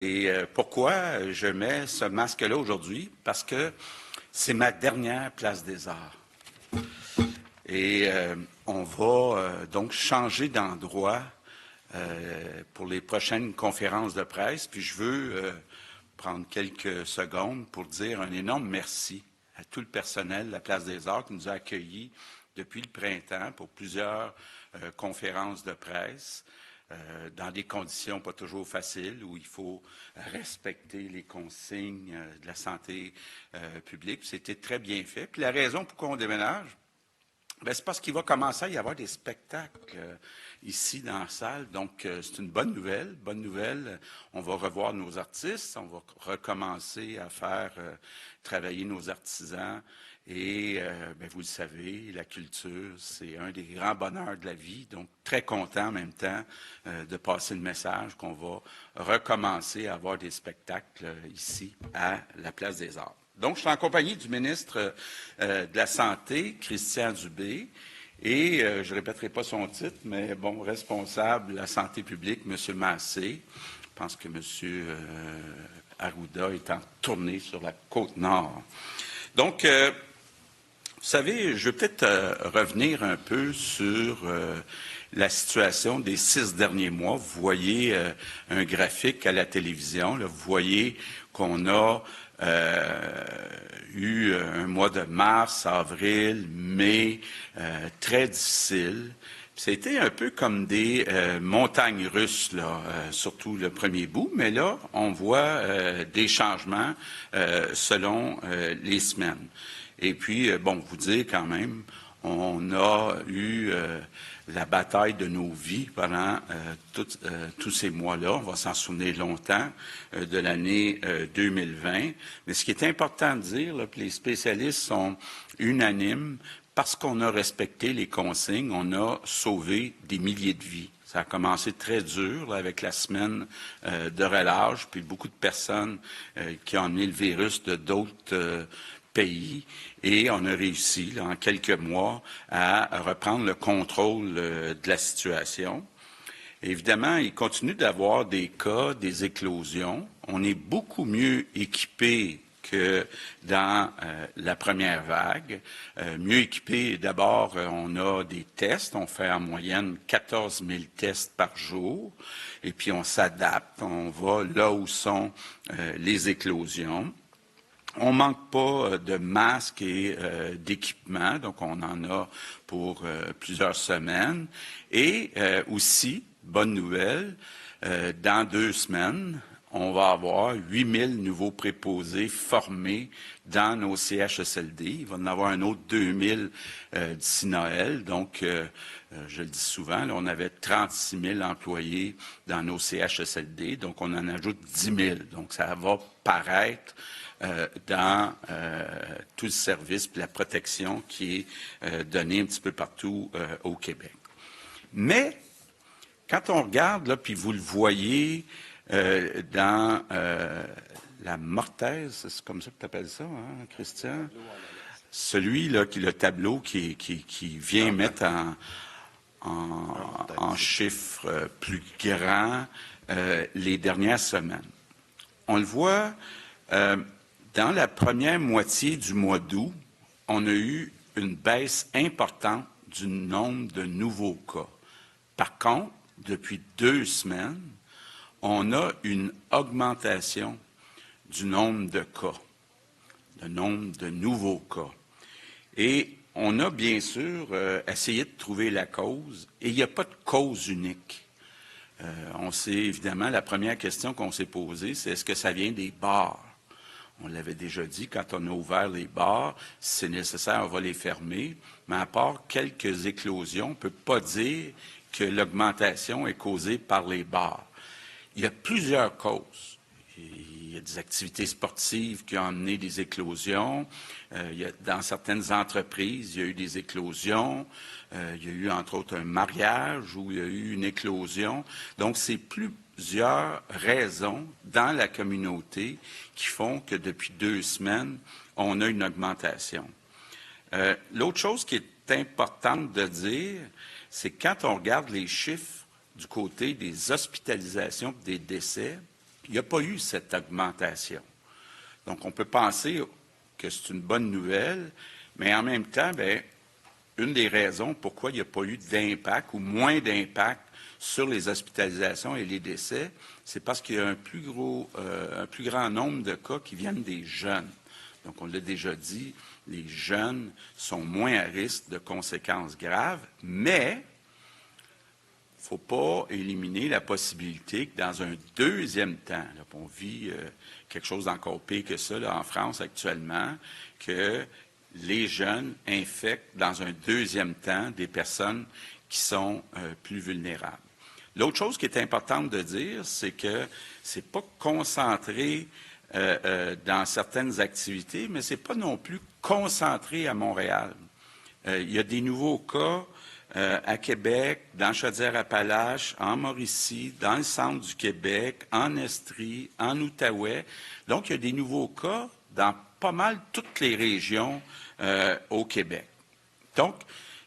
Et pourquoi je mets ce masque-là aujourd'hui? Parce que c'est ma dernière place des arts. Et on va donc changer d'endroit pour les prochaines conférences de presse. Puis je veux prendre quelques secondes pour dire un énorme merci à tout le personnel de la Place des Arts qui nous a accueillis depuis le printemps pour plusieurs conférences de presse. Dans des conditions pas toujours faciles, où il faut respecter les consignes de la santé publique. C'était très bien fait. Puis la raison pourquoi on déménage, c'est parce qu'il va commencer à y avoir des spectacles ici dans la salle. Donc, c'est une bonne nouvelle. Bonne nouvelle, on va revoir nos artistes, on va recommencer à faire travailler nos artisans. Et, vous le savez, la culture, c'est un des grands bonheurs de la vie. Donc, très content en même temps de passer le message qu'on va recommencer à avoir des spectacles ici à la Place des Arts. Donc, je suis en compagnie du ministre de la Santé, Christian Dubé, et je ne répéterai pas son titre, mais bon, responsable de la santé publique, M. Massé. Je pense que M. Arruda est en tournée sur la Côte-Nord. Donc, vous savez, je vais peut-être revenir un peu sur la situation des 6 derniers mois. Vous voyez un graphique à la télévision. Là, vous voyez qu'on a eu un mois de mars, avril, mai, très difficile. C'était un peu comme des montagnes russes, là, surtout le premier bout, mais là, on voit des changements selon les semaines. Et puis, vous dire quand même, on a eu la bataille de nos vies pendant tous ces mois-là. On va s'en souvenir longtemps de l'année 2020. Mais ce qui est important de dire, là, que les spécialistes sont unanimes, parce qu'on a respecté les consignes, on a sauvé des milliers de vies. Ça a commencé très dur là, avec la semaine de relâche, puis beaucoup de personnes qui ont amené le virus de d'autres pays, et on a réussi, là, en quelques mois, à reprendre le contrôle de la situation. Évidemment, il continue d'avoir des cas, des éclosions. On est beaucoup mieux équipé que dans la première vague. Mieux équipé, d'abord, on a des tests. On fait en moyenne 14 000 tests par jour. Et puis, on s'adapte. On va là où sont les éclosions. On ne manque pas de masques et d'équipements, donc on en a pour plusieurs semaines. Et aussi, bonne nouvelle, dans 2 semaines, on va avoir 8 000 nouveaux préposés formés dans nos CHSLD. Il va y en avoir un autre 2 000 d'ici Noël. Donc, je le dis souvent, là, on avait 36 000 employés dans nos CHSLD, donc on en ajoute 10 000. Donc, ça va paraître dans tout le service et la protection qui est donnée un petit peu partout au Québec. Mais, quand on regarde, là, puis vous le voyez dans la mortaise, c'est comme ça que tu appelles ça, hein, Christian? Celui là, le tableau qui vient mettre en chiffres plus grands les dernières semaines. On le voit dans la première moitié du mois d'août, on a eu une baisse importante du nombre de nouveaux cas. Par contre, depuis 2 semaines, on a une augmentation du nombre de cas, le nombre de nouveaux cas. Et on a bien sûr essayé de trouver la cause, et il n'y a pas de cause unique. On sait évidemment, la première question qu'on s'est posée, c'est est-ce que ça vient des bars? On l'avait déjà dit, quand on a ouvert les bars, si c'est nécessaire, on va les fermer. Mais à part quelques éclosions, on ne peut pas dire que l'augmentation est causée par les bars. Il y a plusieurs causes. Il y a des activités sportives qui ont amené des éclosions. Dans certaines entreprises, il y a eu des éclosions. Il y a eu, entre autres, un mariage où il y a eu une éclosion. Donc, c'est plusieurs raisons dans la communauté qui font que depuis 2 semaines, on a une augmentation. L'autre chose qui est importante de dire, c'est quand on regarde les chiffres du côté des hospitalisations et des décès, il n'y a pas eu cette augmentation. Donc, on peut penser que c'est une bonne nouvelle, mais en même temps, bien, une des raisons pourquoi il n'y a pas eu d'impact ou moins d'impact sur les hospitalisations et les décès, c'est parce qu'il y a un plus grand nombre de cas qui viennent des jeunes. Donc, on l'a déjà dit, les jeunes sont moins à risque de conséquences graves, mais il ne faut pas éliminer la possibilité que dans un deuxième temps, là, on vit quelque chose d'encore pire que ça là, en France actuellement, que les jeunes infectent dans un deuxième temps des personnes qui sont plus vulnérables. L'autre chose qui est importante de dire, c'est que ce n'est pas concentré dans certaines activités, mais ce n'est pas non plus concentré à Montréal. Il y a des nouveaux cas à Québec, dans Chaudière-Appalaches, en Mauricie, dans le centre du Québec, en Estrie, en Outaouais. Donc, il y a des nouveaux cas dans pas mal toutes les régions au Québec. Donc,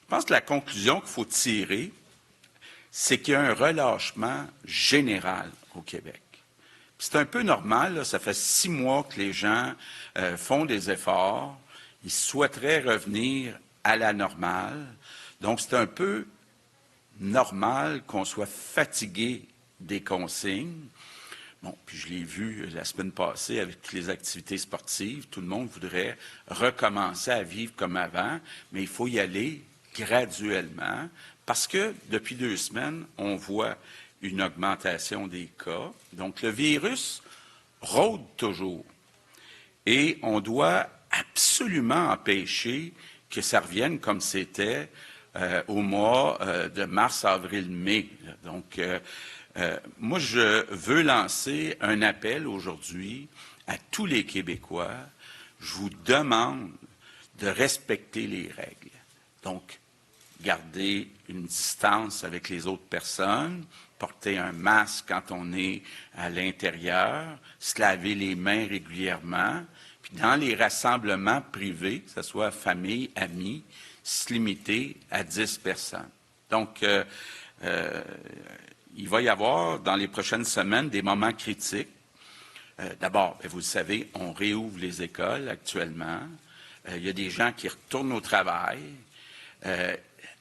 je pense que la conclusion qu'il faut tirer, c'est qu'il y a un relâchement général au Québec. C'est un peu normal, là, ça fait 6 mois que les gens font des efforts, ils souhaiteraient revenir à la normale. Donc, c'est un peu normal qu'on soit fatigué des consignes. Bon, puis je l'ai vu la semaine passée avec toutes les activités sportives. Tout le monde voudrait recommencer à vivre comme avant, mais il faut y aller graduellement parce que depuis 2 semaines, on voit une augmentation des cas. Donc, le virus rôde toujours et on doit absolument empêcher que ça revienne comme c'était au mois de mars, avril, mai. Donc, moi, je veux lancer un appel aujourd'hui à tous les Québécois. Je vous demande de respecter les règles. Donc, garder une distance avec les autres personnes, porter un masque quand on est à l'intérieur, se laver les mains régulièrement, puis dans les rassemblements privés, que ce soit famille, amis, se limiter à 10 personnes. Donc, il va y avoir dans les prochaines semaines des moments critiques. D'abord, vous le savez, on réouvre les écoles actuellement. Il y a des gens qui retournent au travail.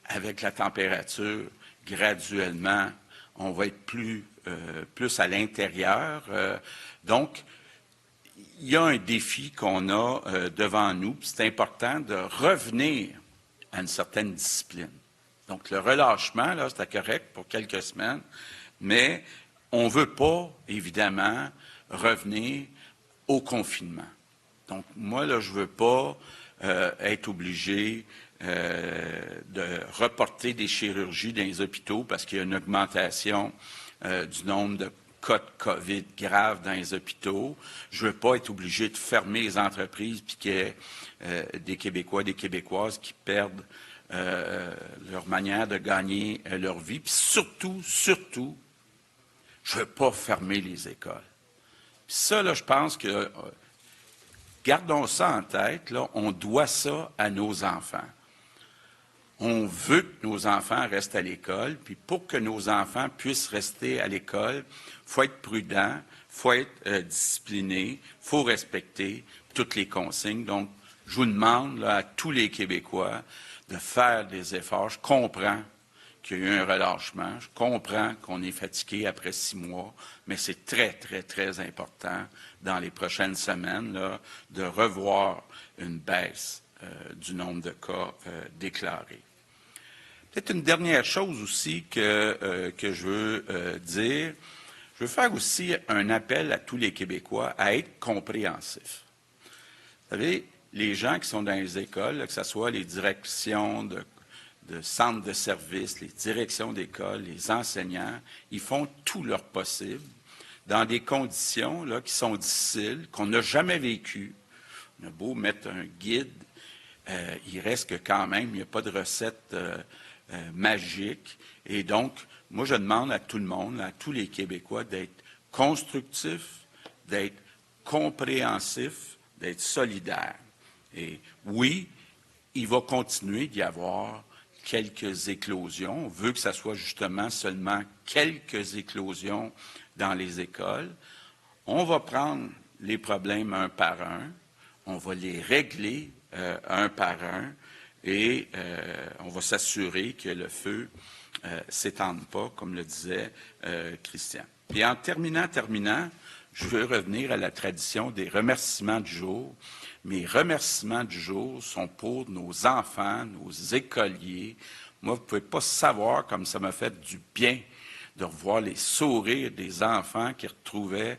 Avec la température, graduellement, on va être plus à l'intérieur. Donc, il y a un défi qu'on a devant nous. C'est important de revenir à une certaine discipline. Donc, le relâchement, là, c'était correct pour quelques semaines, mais on ne veut pas, évidemment, revenir au confinement. Donc, moi, là, je ne veux pas être obligé de reporter des chirurgies dans les hôpitaux parce qu'il y a une augmentation du nombre de cas de COVID graves dans les hôpitaux. Je ne veux pas être obligé de fermer les entreprises puis qu'il y ait des Québécois, des Québécoises qui perdent leur manière de gagner leur vie. Puis surtout, je ne veux pas fermer les écoles. Puis ça, là, je pense que gardons ça en tête, là, on doit ça à nos enfants. On veut que nos enfants restent à l'école, puis pour que nos enfants puissent rester à l'école, il faut être prudent, il faut être discipliné, il faut respecter toutes les consignes. Donc, je vous demande là, à tous les Québécois de faire des efforts. Je comprends qu'il y a eu un relâchement, je comprends qu'on est fatigué après 6 mois, mais c'est très, très, très important dans les prochaines semaines là, de revoir une baisse du nombre de cas déclarés. Peut-être une dernière chose aussi que je veux dire. Je veux faire aussi un appel à tous les Québécois à être compréhensifs. Vous savez, les gens qui sont dans les écoles, là, que ce soit les directions de centres de services, les directions d'école, les enseignants, ils font tout leur possible dans des conditions là, qui sont difficiles, qu'on n'a jamais vécues. On a beau mettre un guide, il reste que quand même, il n'y a pas de recette magique. Et donc, moi, je demande à tout le monde, à tous les Québécois, d'être constructifs, d'être compréhensifs, d'être solidaires. Et oui, il va continuer d'y avoir quelques éclosions. On veut que ça soit justement seulement quelques éclosions dans les écoles. On va prendre les problèmes un par un, on va les régler un par un et on va s'assurer que le feu s'étende pas, comme le disait Christian. Et en terminant, je veux revenir à la tradition des remerciements du jour. Mes remerciements du jour sont pour nos enfants, nos écoliers. Moi, vous ne pouvez pas savoir comme ça m'a fait du bien de revoir les sourires des enfants qui retrouvaient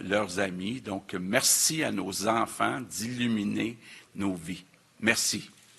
leurs amis. Donc, merci à nos enfants d'illuminer nos vies. Merci.